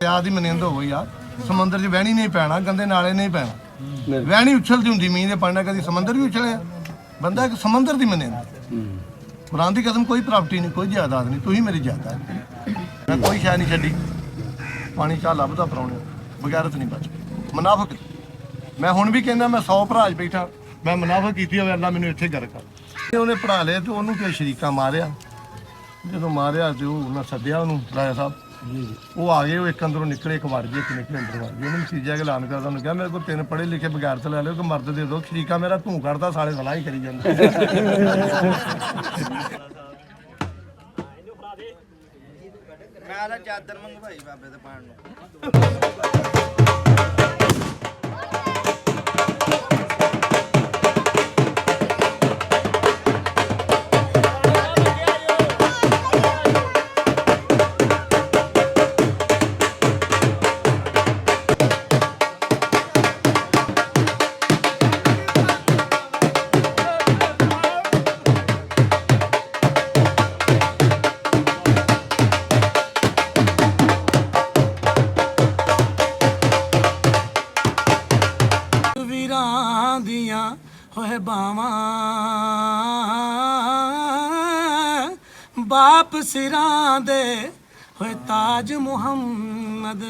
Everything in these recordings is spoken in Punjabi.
याद ही मनिंद हो यार समुद्र च वहनी नहीं पैना गंदे नाले नहीं पैना वहनी उछलती होंगी मींह दे पानी कभी समुद्र भी उछलिया बंदा एक समुद्र की मनिंद कुरान की कसम कोई प्रॉपर्टी नहीं कोई जायदाद नहीं तू ही मेरी जायदाद मैं कोई शै नहीं छड्डी पानी चाह लभदा पराने बगैरत नहीं बच मुनाफक मैं हुण भी कहना मैं 100 भरा बैठा मैं मुनाफक की अल्लाह मैनू इत्थे घर कर उन्हें पढ़ा लिया तो उन्होंने कि शरीका मारिया जो मारिया तो उन्हें सद्या उन्होंने राजा साहब वो आ गए वो एक अंदरों निकले एक वड़ गए एक निकले अंदर वड़ गए उन्होंने सीजा के ऐलान करता उन्होंने कहा मेरे को 3 पढ़े लिखे बगैरत लै लो कि मर्द दे दो शरीका मेरा धूं कढ़दा साले सलाह ही करी जांदा मैं चादर मंगवाई बाबे दे पाण नूं होए बावा बाप सिरां दे होए ताज मुहम्मद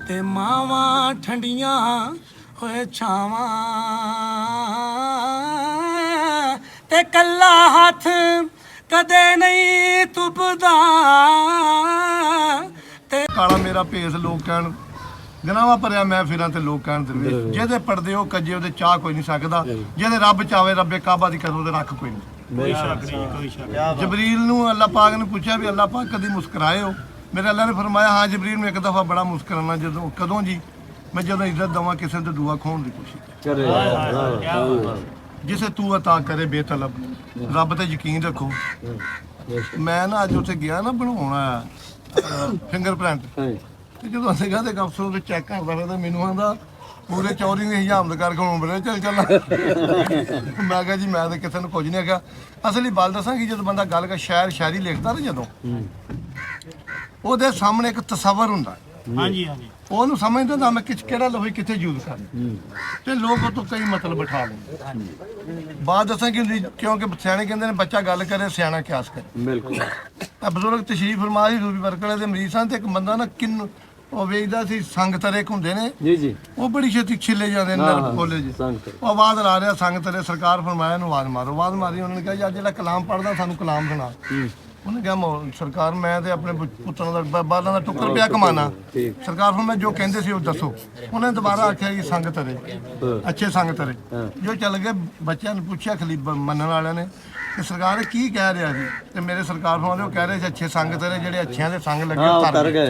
ते मावा ठंडियां होए छावां ते कल्ला हाथ कदे नहीं तुपदा ते काला मेरा भेस लोग कहण गनावा भरिया मैं फिरां ते लोग कहण दे जेदे पड़दे ओ कजे ओदे चाह कोई नहीं सकदा जेदे रब चावे रब्बे काबा दी कदों ते रख कोई नहीं जबरील नूं अल्लाह पाक ने पूछा भी अल्लाह पाक कदी मुस्कुराए हो मेरे अल्लाह ने फरमाया हाँ जबरील में एक दफ़ा बड़ा मुस्कुराना जदों कदों जी मैं जदों इज्जत दवां किसी ते दुआ खोण दी कोशिश जिसे तू अता करे बेतलब रब ते यकीन रखो मैं ना अज उत्थे गया ना बनाउणा फिंगरप्रिंट जो असेगा तो अफसर चैक करता फिर मैनू आंदा पूरे चौरी ने हजामत करके हूँ बड़े चल चल मैं कहा जी मैं तो किसी कुछ नहीं आख्या असली गल दसा कि जो बंदा गल कर शायरी लिखता ना जो वो सामने एक तसवर होंगे ਉਹਨੂੰ ਸਮਝਦਾ ਨਾ ਮੈਂ ਕਿਹੜਾ ਲਫ਼ਜ਼ ਕਿੱਥੇ ਯੂਜ਼ ਕਰਨਾ ਤੇ ਲੋਕ ਉਹ ਤੋਂ ਕਈ ਮਤਲਬ ਬਿਠਾ ਲੈਂਦੇ ਬਾਤ ਦੱਸਾਂ ਕਿ ਕਿਉਂਕਿ ਸਿਆਣੇ ਕਹਿੰਦੇ ਨੇ ਬੱਚਾ ਗੱਲ ਕਰੇ ਸਿਆਣਾ ਕਿਆਸ ਕਰੇ ਬਿਲਕੁਲ ਆ ਬਜ਼ੁਰਗ ਤਸ਼ਰੀਫ ਫਰਮਾ ਜੀ ਰੂਬੀ ਵਰਕਲੇ ਦੇ ਮਰੀਜ਼ ਸਨ ਤੇ ਇੱਕ ਬੰਦਾ ਨਾ ਕਿੰਨ ਉਹ ਵੇਚਦਾ ਸੀ ਸੰਗ ਤਰੇ ਹੁੰਦੇ ਨੇ ਜੀ ਜੀ ਉਹ ਬੜੀ ਛੇਤੀ ਛਿੱਲੇ ਜਾਂਦੇ ਨੇ ਕਾਲਜ ਉਹ ਆਵਾਜ਼ ਲਾ ਰਿਹਾ ਸੰਗ ਤਰੇ ਸਰਕਾਰ ਫਰਮਾਇਆ ਨੂੰ ਆਵਾਜ਼ ਮਾਰੋ ਆਵਾਜ਼ ਮਾਰੀ ਉਹਨਾਂ ਨੇ ਕਿਹਾ ਯਾਰ ਜਿਹੜਾ ਕਲਾਮ ਪੜਦਾ ਸਾਨੂੰ ਕਲਾਮ ਸੁਣਾ ਉਹਨੇ ਕਿਹਾ ਸਰਕਾਰ ਮੈਂ ਤੇ ਆਪਣੇ ਪੁੱਤਰਾਂ ਦਾ ਬਾਲਾਂ ਦਾ ਟੁੱਕਰ ਪਿਆ ਕਮਾਣਾ ਸਰਕਾਰ ਹੁਣ ਮੈਂ ਜੋ ਕਹਿੰਦੇ ਸੀ ਉਹ ਦੱਸੋ ਉਹਨੇ ਦੁਬਾਰਾ ਆਖਿਆ ਕਿ ਸੰਗ ਤਰੇ ਅੱਛੇ ਸੰਗ ਤਰੇ ਜੋ ਚੱਲ ਗਏ ਬੱਚਿਆਂ ਨੂੰ ਪੁੱਛਿਆ ਖਲੀਬ ਮੰਨਣ ਵਾਲਿਆਂ ਨੇ ਕਿ ਸਰਕਾਰ ਕੀ ਕਹਿ ਰਿਹਾ ਸੀ ਤੇ ਮੇਰੇ ਸਰਕਾਰ ਫਰਮਾਉਂਦੇ ਉਹ ਕਹਿ ਰਹੇ ਸੀ ਅੱਛੇ ਸੰਗ ਤਰੇ ਜਿਹੜੇ ਅੱਛਿਆਂ ਦੇ ਸੰਗ ਲੱਗੇ ਤਰ ਗਏ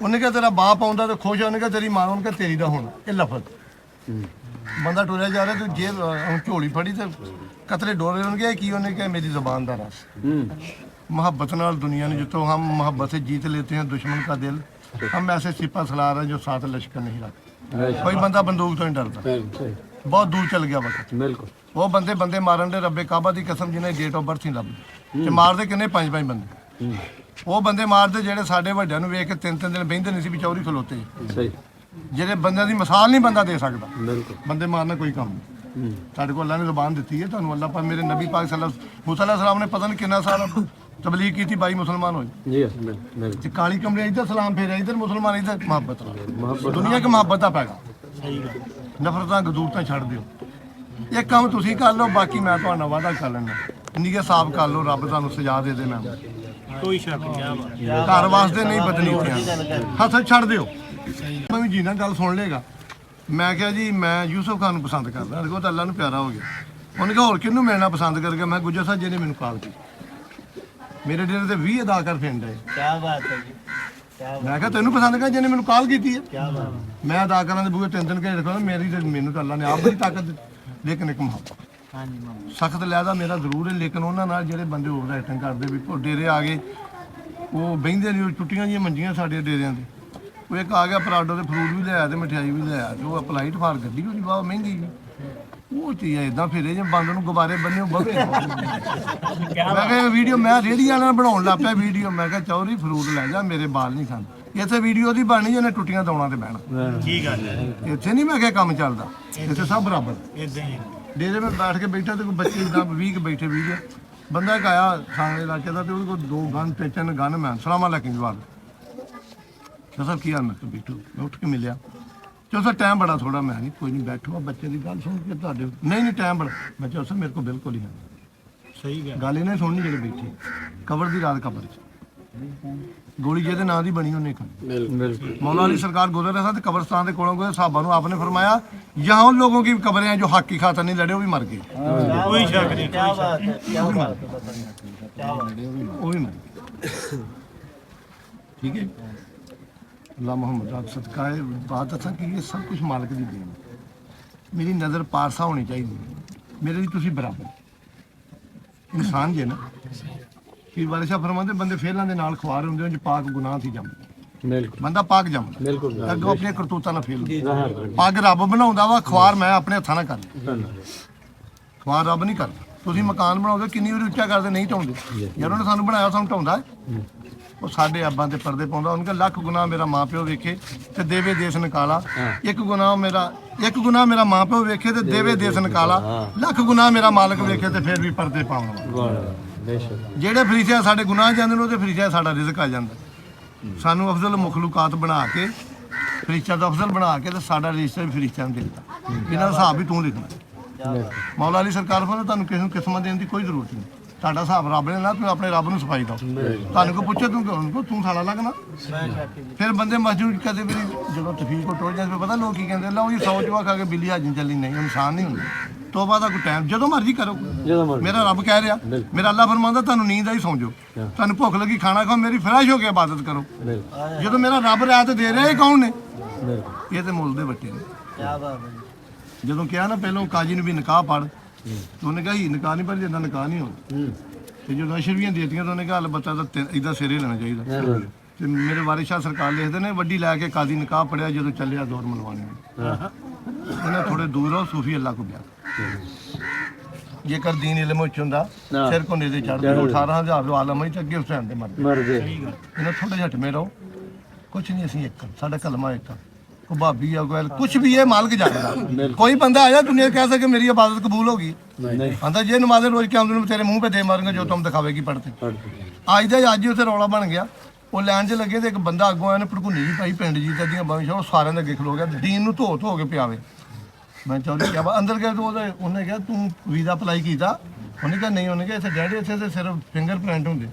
ਉਹਨੇ ਕਿਹਾ ਤੇਰਾ ਬਾਪ ਆਉਂਦਾ ਤੇ ਖੁਸ਼ ਉਹਨੇ ਕਿਹਾ ਤੇਰੀ ਮਾਂ ਉਹਨੇ ਕਿਹਾ ਤੇਰੀ ਦਾ ਹੁਣ ਇਹ ਲਫ਼ਜ਼ ਬੰਦਾ ਟੁਰਿਆ ਜਾ ਰਿਹਾ ਤੂੰ ਜੇ ਝੋਲੀ ਫੜੀ ਤੇ कतरे डोरे होंगे कि उन्हें क्या मेरी ज़बान का रस मोहब्बत नाल दुनिया ने जितों हम मोहब्बत से जीत लेते हैं दुश्मन का दिल हम ऐसे सिपा सलार हैं जो साथ लश्कर नहीं रखते कोई बंदा बंदूक तो नहीं डरता बहुत दूर चल गया वक्त बिल्कुल वो बंदे मारन दे रब्बे काबा की कसम जिन्हें डेट ऑफ बर्थ नहीं लभदी ते मारते किन्ने 5-5 बंदे वो बंदे मारते जेडे साडे वड्डियां नूं वेख के 3-3 दिन बहिंदे नहीं सी भी चौरी खलोते जेडे बंदे की मिसाल नहीं बंदा दे सकता बंदे मारना कोई काम नहीं साढ़े को अल्लाह ने ज़बान दी है तुहानूं अल्लाह पाक मेरे नबी पाक मूसा अलैहिस्सलाम ने पता नहीं कितना साल तबलीग की थी 22 मुसलमान होए काली कमरे इधर सलाम फेरे इधर मुसलमान इधर मोहब्बत दुनिया की मोहब्बत का पैगा नफरतां गदूरतां छड़ दिओ एक काम तुसीं कर लो बाकी मैं तुहाडे वादा कर लैना नीयत साफ कर लो रब तुहानूं सजा दे देना कोई शक नहीं घर वास्ते नहीं बदनीतियां हथ छड़ दिओ मैं भी जीना गल सुन लेगा मैं क्या जी मैं यूसुफ खान पसंद करदा देखो तो अल्लाह नूं प्यारा हो गया उन्हें कहा होर किन्नू मिलना पसंद करके मैं गुज्जर साहब जी ने मैनूं कॉल की मेरे डेरे ते 20 अदाकार फिंड है क्या बात है जी मैं कहा तेनू पसंद कर जिन्हें मैनूं कॉल की है मैं अदाकारां दे बूहे 3-3 घंटे रखा मेरी ते मैनूं तो अल्लाह ने आप बड़ी ताकत लेकिन एक मुहब्बत सख्त लैदा मेरा जरूर है लेकिन उन्हां नाल जिहड़े बंदे ओवर एक्टिंग करदे भी डेरे आ गए वो बहिंदे नहीं छुट्टियां जिहियां मंजियां साडे डेरियां दे वो एक आ गया पराडो के फ्रूट भी लिया मिठाई भी लिया जो अपलाइट फार गड्डी होनी बहुत महंगी वो चीज़ इदा फिरे जो बंद नूं गुब्बारे बन्ने बवे मैं वीडियो मैं रेहड़ी वाले बनाउण लग पिया वीडियो मैं चौरी फ्रूट लै जा मेरे बाल नहीं खांदे ਇੱਥੇ ਵੀਡੀਓ ਦੀ ਬਣਨੀ ਜਿਹਨੇ ਟੁੱਟੀਆਂ ਦੌੜਾਂ ਤੇ ਬਹਿਣਾ। ਕੀ ਗੱਲ ਹੈ ਇੱਥੇ ਨਹੀਂ ਮੈਂ ਕਿਹਾ ਕੰਮ ਚੱਲਦਾ, ਇੱਥੇ ਸਭ ਬਰਾਬਰ। ਇਦਾਂ ਹੀ ਡੇਰੇ में बैठ के बैठा तो कोई बच्चे इतना 20 बैठे 20 बंदा एक आया थाने इलाके का तो उसको 2 गन 3 गन मैं सलाम अलैकुम जवाब सब की हाल मैं तो बैठो मैं उठ के मिलिया चलो सर टाइम बड़ा थोड़ा मैं नहीं कोई नहीं बैठो बच्चे की गल सुन के तुहाडे नहीं टाइम बड़ा मैं चलो सर मेरे को बिल्कुल ही है ਸਹੀ ਗੱਲ गल इन्हें सुननी जेडे बैठे कबर दी रात कबर गोली ਜਿਹਦੇ ਨਾਂ ਦੀ ਬਣੀ ਉਹਨੇ ਖਾਣੀ। बिल्कुल मौला अली सरकार गुजर रहा था तो कब्रस्तान के कोलों गए साहबा ने आपने फरमाया यहाँ उन लोगों की कब्रें हैं जो हक की खातर नहीं लड़े वो भी मर गए। ਕੋਈ ਸ਼ੱਕ ਨਹੀਂ क्या बात है, क्या बात है, क्या बात है। वो भी मर गए। ठीक है अल्लाह मोहम्मद आप सदका है बात अच्छा कि ये सब कुछ मालिक की देन है। मेरी नज़र पारसा होनी चाहिए मेरे लिए तुसी बराबर इंसान जे ना पीर वाले शाह फरमाते बंदे फेलां दे नाल खुआर हुंदे उंज पाक गुनाह थी जमदा बिल्कुल बंदा पाक जमदा बिल्कुल ਅੱਗੋਂ ਆਪਣੀਆਂ ਕਰਤੂਤਾਂ ਨਾਲ ਫੇਲ ਪੱਗ ਰੱਬ ਬਣਾਉਂਦਾ ਵਾ ਖੁਆਰ ਮੈਂ ਆਪਣੇ ਹੱਥਾਂ ਨਾਲ ਕਰ ਖੁਆਰ ਰੱਬ ਨਹੀਂ ਕਰਦਾ। ਤੁਸੀਂ ਮਕਾਨ ਬਣਾਉਂਦੇ ਕਿੰਨੀ ਵਾਰੀ ਉੱਚਾ ਕਰਦੇ ਨਹੀਂ ਢਾਉਂਦੇ ਯਾਰ ਉਹਨੇ ਸਾਨੂੰ ਬਣਾਇਆ ਸਾਨੂੰ ਢਾਉਂਦਾ ਉਹ ਸਾਡੇ ਅੱਬਾਂ ਤੇ ਪਰਦੇ ਪਾਉਂਦਾ ਉਹਨਾਂ ਕਹਿੰਦਾ ਲੱਖ ਗੁਨਾਹ ਮੇਰਾ ਮਾਂ ਪਿਓ ਵੇਖੇ ਤੇ ਦੇਵੇ ਦੇਸ ਨਿਕਾਲਾ ਇੱਕ ਗੁਨਾਹ ਮੇਰਾ ਮਾਂ ਪਿਓ ਵੇਖੇ ਤੇ ਦੇਵੇ ਦੇਸ ਨਿਕਾਲਾ ਲੱਖ ਗੁਨਾਹ ਮੇਰਾ ਮਾਲਕ ਵੇਖੇ ਤੇ ਫਿਰ ਵੀ ਪਰਦੇ ਪਾਉਣਾ। बेशक ਜਿਹੜੇ ਫਰੀਸ਼ਾ ਸਾਡੇ ਗੁਨਾਹ ਜਾਂਦੇ ਨੇ ਉਹਦੇ ਫਰੀਸ਼ਾ ਸਾਡਾ ਰਿਜ਼ਕ ਆ ਜਾਂਦਾ। ਸਾਨੂੰ ਅਫਜ਼ਲ ਮਖਲੂਕਾਤ ਬਣਾ ਕੇ ਫਰੀਸ਼ਾ ਦਾ ਅਫਜ਼ਲ ਬਣਾ ਕੇ ਤੇ ਸਾਡਾ ਰਜਿਸਟਰ ਵੀ ਫਰੀਸ਼ਾ ਨੂੰ ਦੇ ਦਿੱਤਾ। ਇਹਨਾਂ ਦਾ ਹਿਸਾਬ ਵੀ ਤੂੰ ਲਿਖਣਾ। ਮੌਲਾ ਅਲੀ ਸਰਕਾਰ ਫਰਮਾਉਂਦਾ ਤੁਹਾਨੂੰ ਕਿਸੇ ਨੂੰ ਕਿਸਮਤ ਦੇਣ ਦੀ ਕੋਈ ਜ਼ਰੂਰਤ ਨਹੀਂ। ਤੁਹਾਡਾ ਹਿਸਾਬ ਰੱਬ ਨੇ ਨਾ ਤੂੰ ਆਪਣੇ ਰੱਬ ਨੂੰ ਸਫਾਈ ਦਿਓ। ਤੁਹਾਨੂੰ ਕੋਈ ਪੁੱਛੇ ਤੂੰ ਕਿਉਂ ਤੂੰ ਸਾਲਾ ਲੱਗਣਾ। ਫਿਰ ਬੰਦੇ ਮਸਜੂਦ ਕਦੇ ਵੀ ਜਦੋਂ ਤਫੀਕ ਕੋ ਟੁੱਟ ਜਾਂਦੇ ਪਤਾ ਲੋਕ ਕੀ ਕਹਿੰਦੇ ਲਓ ਜੀ 100 ਜਵਾ ਖਾ ਕੇ ਬਿੱਲੀ ਹਾਜੀ ਚੱਲੀ ਨਹੀਂ ਇਨਸਾਨ ਨਹੀਂ ਹੁੰਦਾ। ਤੋਬਾ ਦਾ ਕੋਈ ਟਾਈਮ ਜਦੋਂ ਮਰਜ਼ੀ ਕਰੋ। ਮੇਰਾ ਰੱਬ ਕਹਿ ਰਿਹਾ ਮੇਰਾ ਅੱਲਾ ਫਰਮਾਉਂਦਾ ਤੁਹਾਨੂੰ ਨੀਂਦ ਆਈ ਸੌਂ ਜਾਓ ਤੁਹਾਨੂੰ ਭੁੱਖ ਲੱਗੀ ਖਾਣਾ ਖਾਓ ਮੇਰੀ ਫਰਾਸ਼ ਹੋ ਕੇ ਇਬਾਦਤ ਕਰੋ। ਜਦੋਂ ਮੇਰਾ ਰੱਬ ਰਾਤ ਦੇ ਰਿਹਾ ਇਹ ਕੌਣ ਨੇ ਇਹ ਤੇ ਮੁੱਲ ਦੇ ਬੱਟੇ ਨੇ। क्या बात है। ਜਦੋਂ ਕਿਹਾ ਨਾ ਪਹਿਲਾਂ ਕਾਜੀ ਨੂੰ ਵੀ ਨਿਕਾਹ ਪੜ ਉਹਨੇ ਕਿਹਾ ਹੀ ਨਿਕਾਹ ਨਹੀਂ ਪਰ ਜਿੰਦਾ ਨਿਕਾਹ ਨਹੀਂ ਹੁੰਦਾ ਤੇ ਜਦੋਂ ਅਸ਼ਰਵੀਆਂ ਦੇਤੀਆਂ ਤਾਂ ਉਹਨੇ ਕਿਹਾ ਬੱਚਾ ਤਾਂ ਇਦਾਂ ਸਿਰੇ ਲੈਣਾ ਚਾਹੀਦਾ। ਤੇ ਮੇਰੇ ਵਾਰਿਸ ਸ਼ਾਹ ਸਰਕਾਰ ਲਿਖਦੇ ਨੇ ਵੱਡੀ ਲੈ ਕੇ ਕਾਜ਼ੀ ਨਿਕਾਹ ਪੜਿਆ ਜਦੋਂ ਚੱਲਿਆ ਦੌਰ ਮਲਵਾਣੇ ਇਹਨਾਂ ਥੋੜੇ ਦੂਰ ਹੋ ਸੂਫੀ ਅੱਲਾ ਕੋ ਬਿਆ ਜੇਕਰ ਦੀਨ ਇਲਮ ਵਿੱਚ ਹੁੰਦਾ ਸਿਰ ਕੋ ਨੇੜੇ ਚੜਦੇ 18000 ਲੋ ਆਲਮ ਵਿੱਚ ਅੱਗੇ ਉਸ ਟਾਈਮ ਤੇ ਮਰ गए ਇਹਨਾਂ ਥੋੜਾ ਜਿਹਾ ਹਟਮੇ ਰਹੋ ਕੁਛ ਨਹੀਂ ਅਸੀਂ ਇੱਕ ਸਾਡਾ ਕਲਮਾ ਇੱਕ ਕੋ ਭਾਬੀ ਆ ਕੋਈ ਕੁਛ ਵੀ ਇਹ ਮਾਲਕ ਜਾਣਦਾ। ਕੋਈ ਬੰਦਾ ਆਇਆ ਦੁਨੀਆ ਕਹਿ ਸਕੇ ਮੇਰੀ ਇਬਾਦਤ ਕਬੂਲ होगी ਆਂਦਾ ਜੇ ਨਮਾਜ਼ੇ ਰੋਜ਼ ਕੇ ਆਮਦਨ ਤੇਰੇ ਮੂੰਹ पे दे मारेंगे जो तुम दिखावेगी पढ़ते ਅੱਜ ਦਾ ਅੱਜ ਉੱਥੇ ਰੌਲਾ ਬਣ ਗਿਆ। ਉਹ ਲੈਣ 'ਚ ਲੱਗੇ ਤੇ ਇੱਕ ਬੰਦਾ ਅੱਗੋਂ ਆਇਆ ਨੇ ਭੜਕੂਨੀ ਜੀ ਪਾਈ ਪਿੰਡ ਜੀ ਦੀਆਂ ਬੰਸ਼ਾ ਉਹ ਸਾਰਿਆਂ ਦੇ ਅੱਗੇ ਖਲੋ ਗਿਆ ਦੀਨ ਨੂੰ ਧੋ ਕੇ ਪਿਆਵੇ। ਮੈਂ ਚਾਹੁੰਦੀ ਕਿਹਾ ਅੰਦਰ ਗਏ ਤਾਂ ਉਹਨੇ ਕਿਹਾ ਤੂੰ ਵੀਜ਼ਾ ਅਪਲਾਈ ਕੀਤਾ ਉਹਨੇ ਕਿਹਾ ਨਹੀਂ ਉਹਨੇ ਕਿਹਾ ਇੱਥੇ ਡੈਡੀ ਇੱਥੇ ਤੇ ਸਿਰਫ ਫਿੰਗਰਪ੍ਰਿੰਟ ਹੁੰਦੇ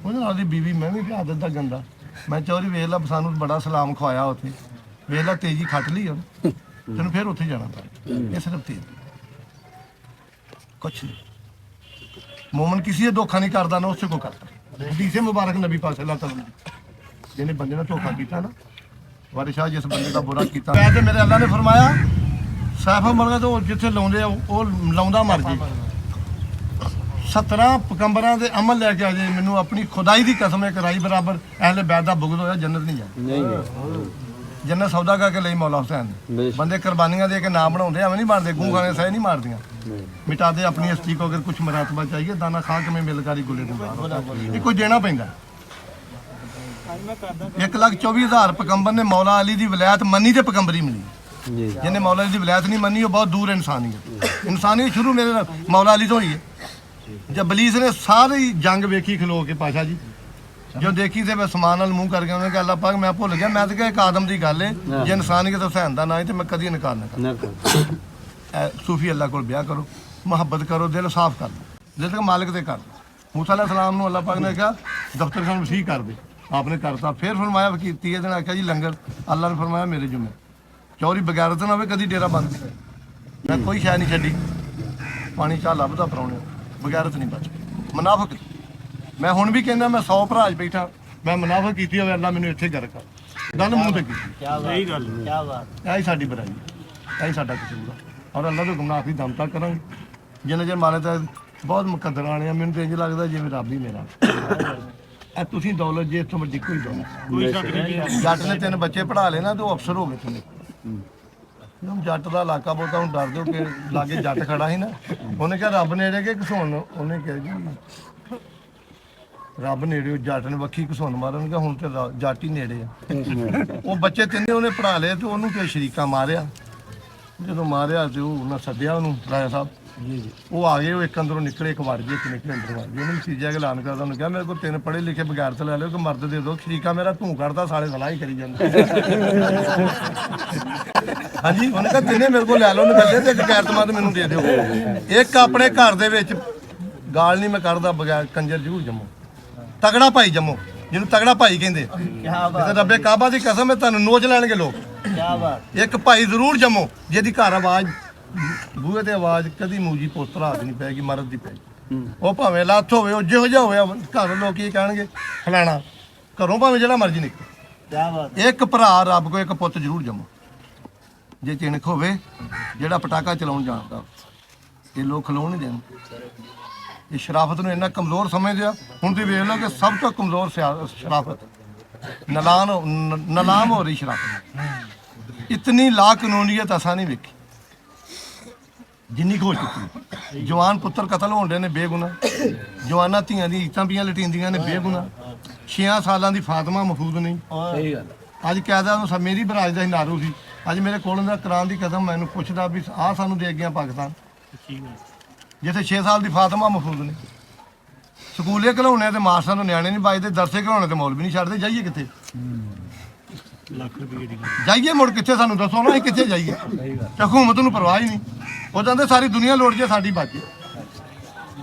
ਉਹਦੇ ਨਾਲ ਦੀ ਬੀਵੀ ਮੈਂ ਵੀ ਕਿਹਾ ਆਦਤ ਦਾ ਗੰਦਾ। ਮੈਂ ਚੌਰੀ ਵੇਖ ਲਾ ਸਾਨੂੰ ਬੜਾ ਸਲਾਮ ਖਵਾਇਆ ਉੱਥੇ ਵੇਖ ਲਾ ਤੇਜੀ ਖੱਟ ਲਈ ਉਹਨੇ ਤੈਨੂੰ ਫਿਰ ਉੱਥੇ ਜਾਣਾ ਪਿਆ ਇਹ ਸਿਰਫ ਤੇਜ ਕੁਛ ਨਹੀਂ। मोमन किसी से धोखा नहीं करता ना उससे को करता। हदीस मुबारक नबी पाक सल्लल्लाहु अलैहि वसल्लम जिन्हें बंदे ने धोखा किया ना वारिस शाह जिस बंदे का बुरा किया मैं मेरे अल्लाह ने फरमाया सैफ मरगा तो जिथे लाउंदे ਉਹ ਲਾਉਂਦਾ ਮਰ ਜੀ 17 ਪੈਗੰਬਰਾਂ ਦੇ ਅਮਲ ਲੈ ਕੇ ਆ ਜੇ ਮੈਨੂੰ ਆਪਣੀ ਖੁਦਾਈ ਦੀ ਕਸਮ ਹੈ ਕਰਾਈ ਬਰਾਬਰ ਅਹਲੇ ਬੈਤ ਦਾ ਬੁਗਦ ਹੋਇਆ ਜੰਨਤ ਨਹੀਂ ਜਾਣੀ नहीं ਜੰਨਤ ਸੌਦਾ ਕਰਕੇ ਲਈ ਮੌਲਾ ਹੁਸੈਨ ਬੰਦੇ ਕੁਰਬਾਨੀਆਂ ਦੇ ਕੇ ਨਾਮ ਬਣਾਉਂਦੇ ਐਵੇਂ ਨਹੀਂ ਬਣਦੇ ਗੂੰ ਖਾਣੇ ਸਹਿ ਨਹੀਂ ਮਾਰਦੀਆਂ मिटा दे अपनी हस्ती को अगर कुछ मरातबा चाहिए दाना खाक में मिलकारी गुले ये कुछ देना पैंदा 1,24,000 पैगंबर ने मौला अली दी विलायत मनी ते पैगंबरी मिली जिन्हें मौला अली दी विलायत नहीं मनी वो बहुत दूर इंसानियत शुरू मेरे मौला अली तो ही है। जब बलीस ने सारी जंग वेखी खलो के पाशा जी जो देखी थे मैं समान नाल मुंह करके उन्होंने कहा अल्लाह पाक मैं भुल गया मैं तो क्या एक आदम की गल है जे इंसानियत हुसैन दा ना है तो मैं कदी इनकार ना कर सूफी अल्लाह को ब्याह करो मुहब्बत करो दिल साफ कर दो दिल तक मालिक दे कर मूसा अलैहि सलाम नूं अल्लाह पाक ने कहा दफ्तर खान वसीह कर दे आपने करता फिर फरमाया वकील 30 दिन आख्या जी लंगर अल्लाह ने फरमाया मेरे जुम्मे चौरी बगैरत ना होवे कदी डेरा बंद मैं कोई शै नहीं छड्डी पानी चाह लभदा पराउणे बगैरत नहीं बच मुनाफिक मैं हुण भी कहना मैं 100 भरा बैठा मैं मुनाफिक कीती होवे अल्लाह मैनूं इत्थे कर गल मूंह ते कीती क्या ਸਹੀ ਗੱਲ बात, क्या बात। यही साडी बुराई यही साडा कसूर है और अल्लाह तो गुनाह भी दम तक करांगे जिन्ने चर मारे तक बहुत मुकद्दर आने मैनूं तो इंज लगदा जिवें रब ही मेरा ए तुसीं दौलत जे इत्थों वड्डी कोई दौलत ਕੋਈ ਸ਼ੱਕ ਨਹੀਂ जट ने 3 बच्चे पढ़ा ले ना तो अफसर हो गए तुम हम जट का इलाका बहुता हूँ डर दो कि लागे जट खड़ा ही ना उन्हें कहा रब ने कि घसोन उन्हें कहा जी ਰੱਬ ਨੇੜੇ ਜੱਟ ਨੇ ਵੱਖੀ ਘਸੁੰਨ ਮਾਰਨਗਾ ਹੁਣ ਤੇ ਜੱਟ ਹੀ ਨੇੜੇ ਆ ਉਹ ਬੱਚੇ ਤਿੰਨੇ ਉਹਨੇ ਪੜਾ ਲਏ ਤੇ ਉਹਨੂੰ ਤੇ ਸ਼ਰੀਕਾ ਮਾਰਿਆ ਜਦੋਂ ਮਾਰਿਆ ਤੇ ਉਹ ਉਹਨਾਂ ਸੱਦਿਆ ਉਹਨੂੰ ਰਾਜਾ ਸਾਹਿਬ ਉਹ ਆ ਗਏ ਉਹ ਇੱਕ ਅੰਦਰੋਂ ਨਿਕਲੇ ਇੱਕ ਵੜ ਗਏ ਇੱਕ ਨਿਕਲੇ ਅੰਦਰ ਵੜ ਗਏ ਉਹਨੂੰ ਸੀਜਾ ਕੇ ਐਲਾਨ ਕਰਦਾ ਉਹਨੂੰ ਕਿਹਾ ਮੇਰੇ ਕੋਲ 3 ਪੜ੍ਹੇ ਲਿਖੇ ਬਗੈਰਤ ਲੈ ਲਿਓ ਕਿ ਮਰਦ ਦੇ ਦਿਓ ਸ਼ਰੀਕਾ ਮੇਰਾ ਧੂੰ ਕੱਢਦਾ ਸਾਲੇ ਸਲਾਹ ਹੀ ਕਰੀ ਜਾਂਦਾ ਹਾਂਜੀ ਉਹਨੇ ਕਿਹਾ ਤਿੰਨੇ ਮੇਰੇ ਕੋਲ ਲੈ ਲਓ ਉਹਨੇ ਕੱਢੇ ਤੇ ਇੱਕ ਗੈਰਤਮੰਦ ਮੈਨੂੰ ਦੇ ਦਿਓ ਇੱਕ ਆਪਣੇ ਘਰ ਦੇ ਵਿੱਚ ਗਾਲ ਨਹੀਂ ਮੈਂ ਕੱਢਦਾ ਬਗੈਰ ਕੰਜਰ ਜ਼ਰੂਰ ਜੰਮੋ ਤਗੜਾ ਭਾਈ ਜੰਮੋ ਜਿਹਨੂੰ ਤਗੜਾ ਭਾਈ ਕਹਿੰਦੇ ਤੇ ਰੱਬੇ ਕਾਬਾ ਦੀ ਕਸਮ ਹੈ ਤੁਹਾਨੂੰ ਨੋਚ ਲੈਣਗੇ ਲੋਕ ਇੱਕ ਭਾਈ ਜ਼ਰੂਰ ਜੰਮੋ ਜਿਹਦੀ ਘਰ ਆਵਾਜ਼ ਬੂਹੇ ਤੇ ਆਵਾਜ਼ ਕਦੀ ਮੂਜੀ ਪੋਸਟਰ ਹੱਥ ਨਹੀਂ ਪੈਗੀ ਮਰਦ ਦੀ ਪੈਗੀ ਉਹ ਭਾਵੇਂ ਲੱਥ ਹੋਵੇ ਉਹ ਜਿਹੋ ਜਿਹਾ ਹੋਇਆ ਘਰ ਲੋਕ ਕੀ ਕਹਿਣਗੇ ਫਲਾਣਾ ਘਰੋਂ ਭਾਵੇਂ ਜਿਹੜਾ ਮਰਜ਼ੀ ਨਿਕਲੇ ਇੱਕ ਭਰਾ ਰੱਬ ਕੋ ਇੱਕ ਪੁੱਤ ਜ਼ਰੂਰ ਜੰਮੋ ਜੇ ਚਿਣਕ ਹੋਵੇ ਜਿਹੜਾ ਪਟਾਕਾ ਚਲਾਉਣ ਜਾਣਦਾ ਇਹ ਲੋਕ ਖਲੋਣ ਨਹੀਂ ਦੇਣ ਇਹ ਸ਼ਰਾਫਤ ਨੂੰ ਇੰਨਾ ਕਮਜ਼ੋਰ ਸਮਝਦੇ ਆ ਹੁਣ ਤੁਸੀਂ ਵੇਖ ਲਓ ਕਿ ਸਭ ਤੋਂ ਕਮਜ਼ੋਰ ਸ਼ਰਾਫਤ ਨਲਾਮ ਹੋ ਰਹੀ ਸ਼ਰਾਫਤ ਇਤਨੀ ਲਾ ਕਾਨੂੰਨੀਅਤ ਅਸਾਂ ਨਹੀਂ ਵੇਖੀ ਜਿੰਨੀ ਕੁ ਹੋ ਚੁੱਕੀ ਜਵਾਨ ਪੁੱਤਰ ਕਤਲ ਹੋਣ ਦੇ ਨੇ ਬੇਗੁਨਾਹ ਜਵਾਨਾਂ ਧੀਆਂ ਦੀ ਇੱਤਾਂ ਪੀਆਂ ਲਟੀਂਦੀਆਂ ਨੇ ਬੇਗੁਨਾਹ 6 ਸਾਲਾਂ ਦੀ ਫਾਤਮਾ ਮਹਫੂਜ਼ ਨਹੀਂ ਸਹੀ ਗੱਲ ਅੱਜ ਕਹਿਦਾ ਨੂੰ ਮੇਰੀ ਬਰਾਜ ਦਾ ਹੀ ਨਾਰੂ ਸੀ ਅੱਜ ਮੇਰੇ ਕੋਲ ਦਾ ਕੁਰਾਨ ਦੀ ਕਸਮ ਮੈਨੂੰ ਪੁੱਛਦਾ ਵੀ ਆਹ ਸਾਨੂੰ ਦੇ ਗਿਆ ਪਾਕਿਸਤਾਨ ਜਿੱਥੇ 6 ਸਾਲ ਦੀ ਫਾਤਮਾ ਮਹਫੂਜ਼ ਨੇ ਸਕੂਲੇ ਘਲਾਉਣੇ ਤੇ ਮਾਸਟਰਾਂ ਨੂੰ ਨਿਆਣੇ ਨਹੀਂ ਵੱਜਦੇ ਦਰਸੇ ਘਲਾਉਣੇ ਤੇ ਮੌਲਵੀ ਨਹੀਂ ਛੱਡਦੇ ਜਾਈਏ ਕਿੱਥੇ ਲੱਖ ਰੁਪਏ ਦੀ ਜਾਈਏ ਮੁੜ ਕਿੱਥੇ ਸਾਨੂੰ ਦੱਸੋ ਨਾ ਅਸੀਂ ਕਿੱਥੇ ਜਾਈਏ ਹਕੂਮਤ ਨੂੰ ਪਰਵਾਹ ਹੀ ਨਹੀਂ ਉਹ ਕਹਿੰਦੇ ਸਾਰੀ ਦੁਨੀਆ ਲੋੜ ਜੇ ਸਾਡੀ ਬਾਜੀ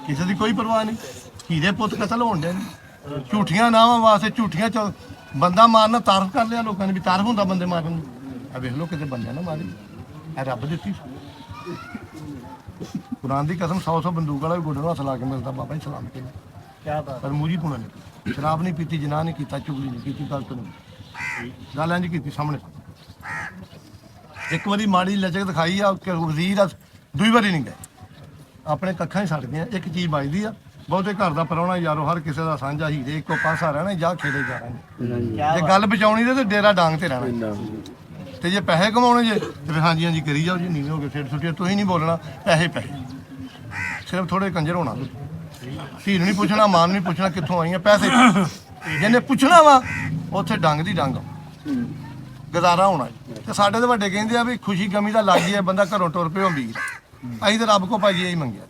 ਕਿਸੇ ਦੀ ਕੋਈ ਪਰਵਾਹ ਨਹੀਂ ਹੀਰੇ ਪੁੱਤ ਕਤਲ ਹੋਣ ਦੇ ਨੇ ਝੂਠੀਆਂ ਨਾਵਾਂ ਵਾਸਤੇ ਝੂਠੀਆਂ ਚ ਬੰਦਾ ਮਾਰਨਾ ਤਾਰਫ ਕਰ ਲਿਆ ਲੋਕਾਂ ਨੇ ਵੀ ਤਾਰਫ ਹੁੰਦਾ ਬੰਦੇ ਮਾਰਨ ਨੂੰ ਆ ਵੇਖ ਲਓ ਕਿਤੇ ਬੰਦਿਆਂ ਨਾ ਮਾਰੀ ਇਹ ਰੱਬ ਦਿੱਤੀ ਕੁਰਾਨ ਦੀ ਕਸਮ 100 ਬੰਦੂਕ ਵਾਲਾ ਵੀ ਗੋਡੇ ਨੂੰ ਹੱਥ ਲਾ ਕੇ ਮਿਲਦਾ ਬਾਬਾ ਜੀ ਸਲਾਮ ਕੇ ਪਰ ਮੂਜੀ ਪੁਣਾ ਨਹੀਂ ਸ਼ਰਾਬ ਨਹੀਂ ਪੀਤੀ ਜਨਾਹ ਨਹੀਂ ਕੀਤਾ ਚੁਗਲੀ ਨਹੀਂ ਕੀਤੀ ਗਲਤ ਨਹੀਂ ਗੱਲ ਇੰਝ ਕੀਤੀ ਸਾਹਮਣੇ ਇੱਕ ਵਾਰੀ ਮਾੜੀ ਲਚਕ ਦਿਖਾਈ ਆ ਵਜ਼ੀਰ ਆ ਦੂਈ ਵਾਰੀ ਨਹੀਂ ਗਏ ਆਪਣੇ ਕੱਖਾਂ ਹੀ ਛੱਡ ਗਏ ਇੱਕ ਚੀਜ਼ ਵੱਜਦੀ ਆ ਬਹੁਤੇ ਘਰ ਦਾ ਪਰਾਉਣਾ ਯਾਰੋ ਹਰ ਕਿਸੇ ਦਾ ਸਾਂਝਾ ਹੀਰੇ ਇੱਕੋ ਪਾਸਾ ਰਹਿਣਾ ਜਾਂ ਖੇੜੇ ਜਾ ਰਹੇ ਜੇ ਗੱਲ ਬਚਾਉਣੀ ਤੇ ਡੇਰਾ ਡਾਂਗ ਤੇ ਰਹਿਣਾ ਤੇ ਜੇ ਪੈਸੇ ਕਮਾਉਣੇ ਜੇ ਤੇ ਹਾਂਜੀ ਹਾਂਜੀ ਕਰੀ ਜਾਓ ਜੀ ਨੀਵੇਂ ਹੋ ਕੇ ਫੇਰ ਛੁੱਟੀਆਂ ਤੁਸੀਂ ਨਹੀਂ ਬੋਲਣਾ ਪੈਸੇ ਸਿਰਫ ਥੋੜੇ ਕੰਜਰ ਹੋਣਾ ਧੀ ਨੂੰ ਨਹੀਂ ਪੁੱਛਣਾ ਮਾਂ ਨੂੰ ਨਹੀਂ ਪੁੱਛਣਾ ਕਿੱਥੋਂ ਆਈਆਂ ਪੈਸੇ ਜਿਹਨੇ ਪੁੱਛਣਾ ਵਾ ਉੱਥੇ ਡੰਗ ਦੀ ਡੰਗ ਗੁਜ਼ਾਰਾ ਹੋਣਾ ਤੇ ਸਾਡੇ ਤੇ ਵੱਡੇ ਕਹਿੰਦੇ ਆ ਵੀ ਖੁਸ਼ੀ ਗਮੀ ਦਾ ਲੱਗ ਗਿਆ ਬੰਦਾ ਘਰੋਂ ਟੁਰ ਪਿਓ ਵੀਰ ਅਸੀਂ ਤਾਂ ਰੱਬ ਕੋ ਭਾਜੀ ਇਹੀ ਮੰਗਿਆ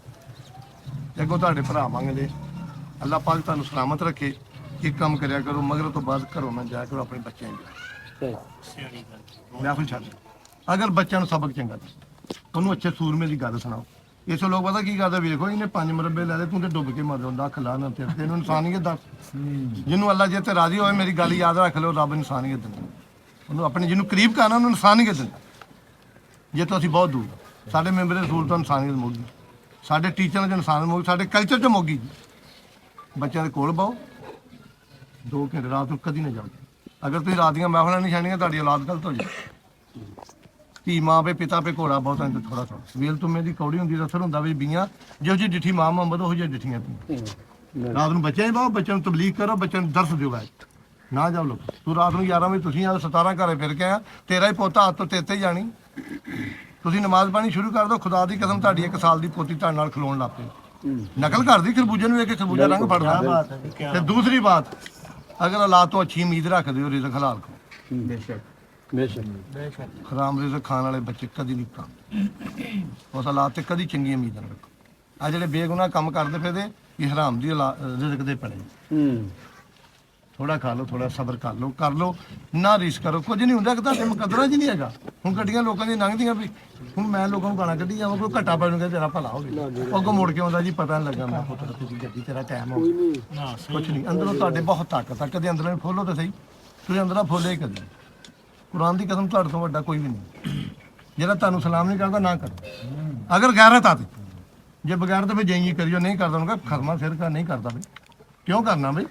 ਤੇ ਅੱਗੋਂ ਤੁਹਾਡੇ ਭਰਾ ਮੰਗਦੇ ਅੱਲਾਹ ਪਾਕ ਤੁਹਾਨੂੰ ਸਲਾਮਤ ਰੱਖੇ ਇੱਕ ਕੰਮ ਕਰਿਆ ਕਰੋ ਮਗਰ ਤੋਂ ਬਾਅਦ ਘਰੋਂ ਨਾ ਜਾਇਆ ਕਰੋ ਆਪਣੇ ਬੱਚਿਆਂ ਨੂੰ ਮਹਿਫਲ ਛੱਡ ਅਗਰ ਬੱਚਿਆਂ ਨੂੰ ਸਬਕ ਚੰਗਾ ਉਹਨੂੰ ਅੱਛੇ ਸੂਰਮੇ ਦੀ ਗੱਲ ਸੁਣਾਓ ਇਸ ਲੋਕ ਪਤਾ ਕੀ ਕਰਦਾ ਵੇਖੋ ਇਹਨੇ 5 ਮੁਰੱਬੇ ਲੈ ਲਏ ਤੂੰ ਤੇ ਡੁੱਬ ਕੇ ਮਰ ਜਾਂਦਾ ਖਲਾ ਨਾ ਤੇ ਤੈਨੂੰ ਇਨਸਾਨੀਅਤ ਦੱਸ ਜਿਹਨੂੰ ਅੱਲਾ ਜੇ ਤੇ ਰਾਜ਼ੀ ਹੋਵੇ ਮੇਰੀ ਗੱਲ ਯਾਦ ਰੱਖ ਲਿਓ ਰੱਬ ਇਨਸਾਨੀਅਤ ਦਿੰਦਾ ਉਹਨੂੰ ਆਪਣੇ ਜਿਹਨੂੰ ਕਰੀਬ ਕਰਨਾ ਉਹਨੂੰ ਇਨਸਾਨੀਅਤ ਦਿੰਦਾ ਜੇ ਤਾਂ ਅਸੀਂ ਬਹੁਤ ਦੂਰ ਸਾਡੇ ਮੈਂਬਰ ਦੇ ਰਸੂਲ ਤੋਂ ਇਨਸਾਨੀਅਤ ਮੁੱਗੀ ਸਾਡੇ ਟੀਚਰਾਂ ਦੇ ਇਨਸਾਨੀਅਤ ਮੁੱਗੀ ਸਾਡੇ ਕਲਚਰ 'ਚ ਮੁੱਗੀ ਬੱਚਿਆਂ ਦੇ ਕੋਲ ਪਾਓ 2 ਘੰਟੇ ਰਾਤ ਨੂੰ ਕਦੀ ਨਾ ਜਾਓ ਅਗਰ ਤੁਸੀਂ ਰਾਤ ਦੀਆਂ ਮਹਿਫਲਾਂ ਨਹੀਂ ਛੱਡਣੀਆਂ ਤੁਹਾਡੀ ਔਲਾਦ ਗਲਤ ਹੋ ਜਾਏ ਧੀ ਮਾਂ ਪੇ ਪਿਤਾ ਪੇ ਘੋੜਾ ਬਹੁਤ ਅੰਦਰ ਥੋੜਾ ਥੋੜਾ ਵੇਲ ਤੁਮੇ ਦੀ ਕੌੜੀ ਹੁੰਦੀ ਦਾ ਅਸਰ ਹੁੰਦਾ ਵੀ ਬੀਆਂ ਜਿਹੋ ਜਿਹੀ ਡਿੱਠੀ ਮਾਂ ਮੁਹੰਮਦ ਉਹ ਜਿਹੀ ਡਿੱਠੀਆਂ ਤੂੰ ਰਾਤ ਨੂੰ ਬੱਚਿਆਂ ਹੀ ਬਾਓ ਬੱਚਿਆਂ ਨੂੰ ਤਬਲੀਗ ਕਰੋ ਬੱਚਿਆਂ ਨੂੰ ਦਰਸ ਦਿਓ ਬਾਈ ਨਾ ਜਾਓ ਲੋਕ ਤੂੰ ਰਾਤ ਨੂੰ 11 ਵਜੇ ਤੁਸੀਂ ਆ 17 ਘਰੇ ਫਿਰ ਕੇ ਆ ਤੇਰਾ ਹੀ ਪੋਤਾ ਹੱਥ ਤੋਂ ਤੇਤੇ ਹੀ ਜਾਣੀ ਤੁਸੀਂ ਨਮਾਜ਼ ਪਾਣੀ ਸ਼ੁਰੂ ਕਰ ਦਿਓ ਖੁਦਾ ਦੀ ਕਸਮ ਤੁਹਾਡੀ 1 ਸਾਲ ਦੀ ਪੋਤੀ ਤੁਹਾਡੇ ਨਾਲ ਖਲੋਣ ਲੱਗ ਪਏ ਨਕਲ ਕਰਦੀ ਖਰਬੂਜੇ ਨੂੰ ਵੇਖ ਕੇ ਖਰਬੂਜਾ ਰੰਗ ਫੜਦਾ ਤੇ ਦੂਸਰੀ ਬਾਤ ਅਗਰ ਅੱਲਾਹ ਤੋਂ ਅੱਛੀ ਉਮੀਦ ਰੱਖਦੇ ਹੋ ਰਿਜ਼ਕ ਹਲਾਲ ਖਾਓ ਬੇਸ਼ੱਕ ਹਰਾਮ ਰਿਜ਼ਕ ਖਾਣ ਵਾਲੇ ਬੱਚੇ ਕਦੀ ਨਹੀਂ ਖਾਂਦੇ ਉਸ ਅੱਲਾਹ ਤੇ ਕਦੀ ਚੰਗੀ ਉਮੀਦ ਨਾ ਰੱਖੋ ਆ ਜਿਹੜੇ ਬੇਗੁਨਾਹ ਕੰਮ ਕਰਦੇ ਫਿਰਦੇ ਇਹ ਹਰਾਮ ਦੀ ਰਿਜ਼ਕ ਦੇ ਪੜੇ ਥੋੜਾ ਖਾ ਲਓ ਥੋੜਾ ਸਬਰ ਕਰ ਲਓ ਨਾ ਰੀਸ ਕਰੋ ਕੁਝ ਨਹੀਂ ਹੁੰਦਾ ਕਿ ਤੁਹਾਡੇ ਮੁਕੱਦਰਾਂ 'ਚ ਨਹੀਂ ਹੈਗਾ ਹੁਣ ਗੱਡੀਆਂ ਲੋਕਾਂ ਦੀਆਂ ਲੰਘਦੀਆਂ ਵੀ ਹੁਣ ਮੈਂ ਲੋਕਾਂ ਨੂੰ ਗਾਲਾਂ ਕੱਢੀ ਜਾਵਾਂ ਕੋਈ ਘੱਟਾ ਪੈ ਜੂਗਾ ਤੇਰਾ ਭਲਾ ਹੋਵੇ ਅੱਗੋਂ ਮੁੜ ਕੇ ਆਉਂਦਾ ਜੀ ਪਤਾ ਨਹੀਂ ਲੱਗਾ ਮੈਂ ਪੁੱਤਰ ਤੁਸੀਂ ਗੱਡੀ ਤੇਰਾ ਟਾਈਮ ਹੋ ਕੁਝ ਨਹੀਂ ਅੰਦਰੋਂ ਤੁਹਾਡੇ ਬਹੁਤ ਤਾਕਤ ਆ ਕਦੇ ਅੰਦਰੋਂ ਫੋਲੋ ਤਾਂ ਸਹੀ ਤੁਸੀਂ ਅੰਦਰੋਂ ਫੋਲੇ ਕਦੇ ਕੁਰਾਨ ਦੀ ਕਸਮ ਤੁਹਾਡੇ ਤੋਂ ਵੱਡਾ ਕੋਈ ਵੀ ਨਹੀਂ ਜਿਹੜਾ ਤੁਹਾਨੂੰ ਸਲਾਮ ਨਹੀਂ ਕਰਦਾ ਨਾ ਕਰੋ ਅਗਰ ਗੈਰਤ ਆ ਤੇ ਜੇ ਬਗੈਰ ਤਾਂ ਫਿਰ ਜਾਈਏ ਕਰਿਓ ਨਹੀਂ ਕਰਦਾ ਉਹਨੂੰ ਖਰਮਾ ਸਿਰ ਕਾ ਨਹੀਂ ਕਰਦਾ ਬਈ ਕਿਉਂ ਕਰਨਾ ਬਈ